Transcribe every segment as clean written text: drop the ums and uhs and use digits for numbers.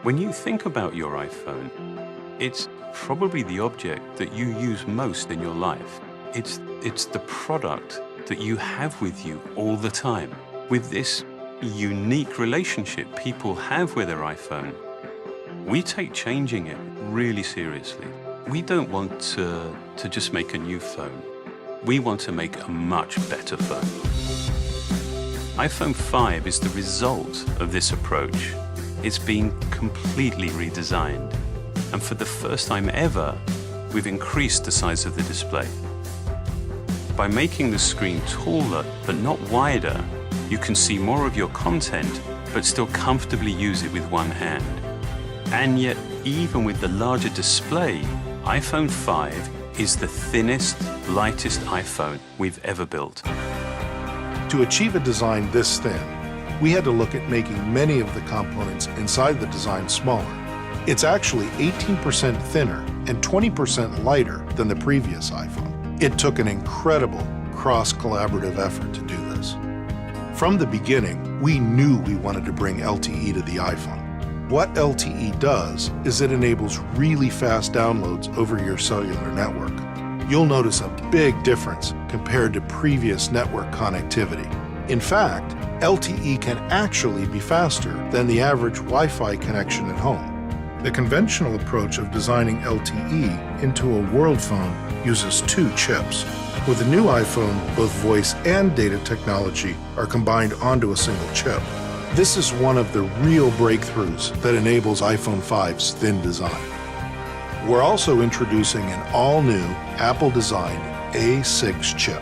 When you think about your iPhone, it's probably the object that you use most in your life. It's the product that you have with you all the time. With this unique relationship people have with their iPhone, we take changing it really seriously. We don't want to just make a new phone. We want to make a much better phone. iPhone 5 is the result of this approach. It's been completely redesigned. And for the first time ever, we've increased the size of the display. By making the screen taller but not wider, you can see more of your content but still comfortably use it with one hand. And yet, even with the larger display, iPhone 5 is the thinnest, lightest iPhone we've ever built. To achieve a design this thin, we had to look at making many of the components inside the design smaller. It's actually 18% thinner and 20% lighter than the previous iPhone. It took an incredible cross-collaborative effort to do this. From the beginning, we knew we wanted to bring LTE to the iPhone. What LTE does is it enables really fast downloads over your cellular network. You'll notice a big difference compared to previous network connectivity. In fact, LTE can actually be faster than the average Wi-Fi connection at home. The conventional approach of designing LTE into a world phone uses two chips. With the new iPhone, both voice and data technology are combined onto a single chip. This is one of the real breakthroughs that enables iPhone 5's thin design. We're also introducing an all-new Apple-designed A6 chip.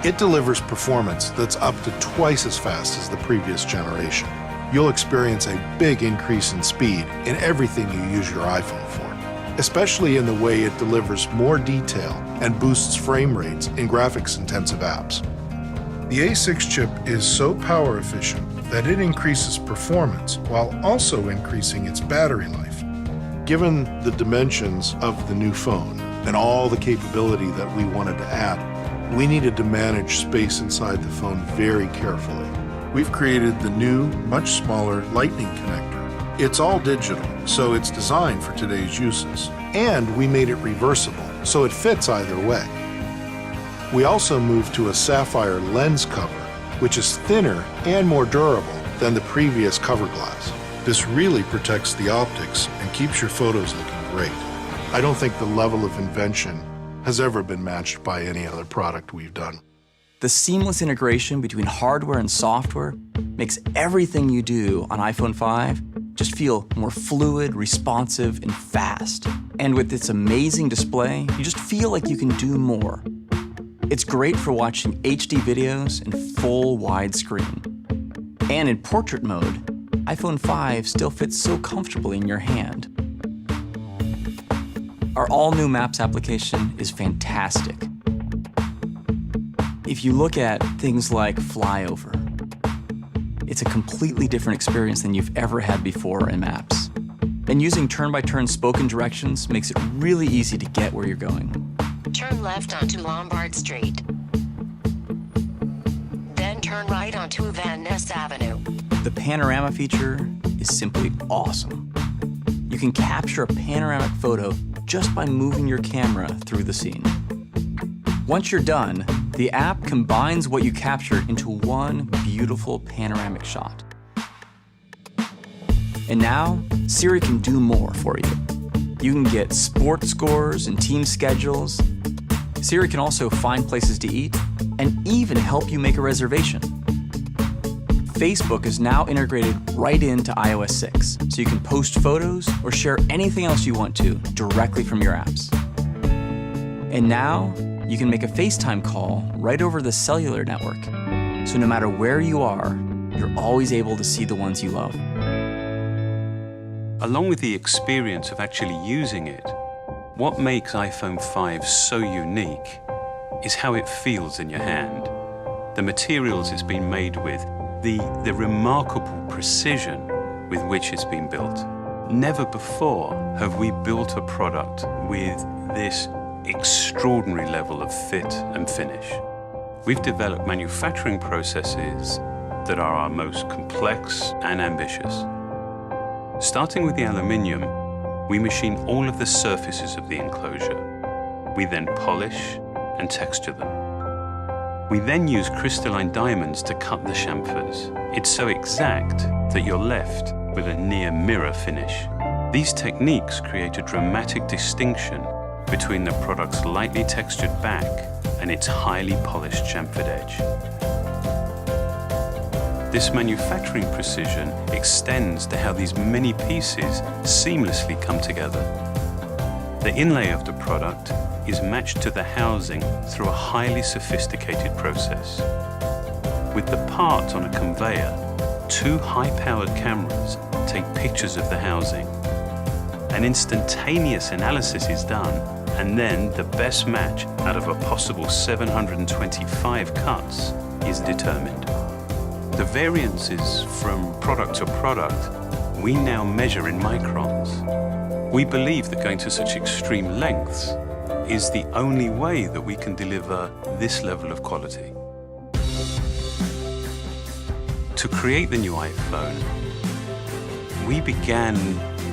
It delivers performance that's up to twice as fast as the previous generation. You'll experience a big increase in speed in everything you use your iPhone for, especially in the way it delivers more detail and boosts frame rates in graphics-intensive apps. The A6 chip is so power efficient that it increases performance while also increasing its battery life. Given the dimensions of the new phone and all the capability that we wanted to add, we needed to manage space inside the phone very carefully. We've created the new, much smaller Lightning connector. It's all digital, so it's designed for today's uses. And we made it reversible, so it fits either way. We also moved to a sapphire lens cover, which is thinner and more durable than the previous cover glass. This really protects the optics and keeps your photos looking great. I don't think the level of invention has ever been matched by any other product we've done. The seamless integration between hardware and software makes everything you do on iPhone 5 just feel more fluid, responsive, and fast. And with its amazing display, you just feel like you can do more. It's great for watching HD videos in full widescreen. And in portrait mode, iPhone 5 still fits so comfortably in your hand. Our all-new Maps application is fantastic. If you look at things like Flyover, it's a completely different experience than you've ever had before in Maps. And using turn-by-turn spoken directions makes it really easy to get where you're going. Turn left onto Lombard Street. Then turn right onto Van Ness Avenue. The panorama feature is simply awesome. You can capture a panoramic photo just by moving your camera through the scene. Once you're done, the app combines what you captured into one beautiful panoramic shot. And now, Siri can do more for you. You can get sports scores and team schedules. Siri can also find places to eat and even help you make a reservation. Facebook is now integrated right into iOS 6, so you can post photos or share anything else you want to directly from your apps. And now, you can make a FaceTime call right over the cellular network, so no matter where you are, you're always able to see the ones you love. Along with the experience of actually using it, what makes iPhone 5 so unique is how it feels in your hand. The materials it's been made with, the remarkable precision with which it's been built. Never before have we built a product with this extraordinary level of fit and finish. We've developed manufacturing processes that are our most complex and ambitious. Starting with the aluminium, we machine all of the surfaces of the enclosure. We then polish and texture them. We then use crystalline diamonds to cut the chamfers. It's so exact that you're left with a near mirror finish. These techniques create a dramatic distinction between the product's lightly textured back and its highly polished chamfered edge. This manufacturing precision extends to how these many pieces seamlessly come together. The inlay of the product is matched to the housing through a highly sophisticated process. With the part on a conveyor, 2 high-powered cameras take pictures of the housing. An instantaneous analysis is done, and then the best match out of a possible 725 cuts is determined. The variances from product to product we now measure in microns. We believe that going to such extreme lengths is the only way that we can deliver this level of quality. To create the new iPhone, we began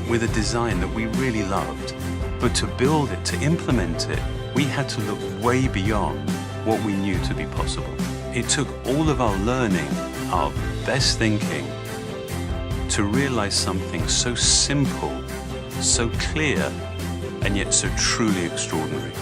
with a design that we really loved, but to build it, to implement it, we had to look way beyond what we knew to be possible. It took all of our learning, our best thinking, to realize something so simple, so clear, and yet so truly extraordinary.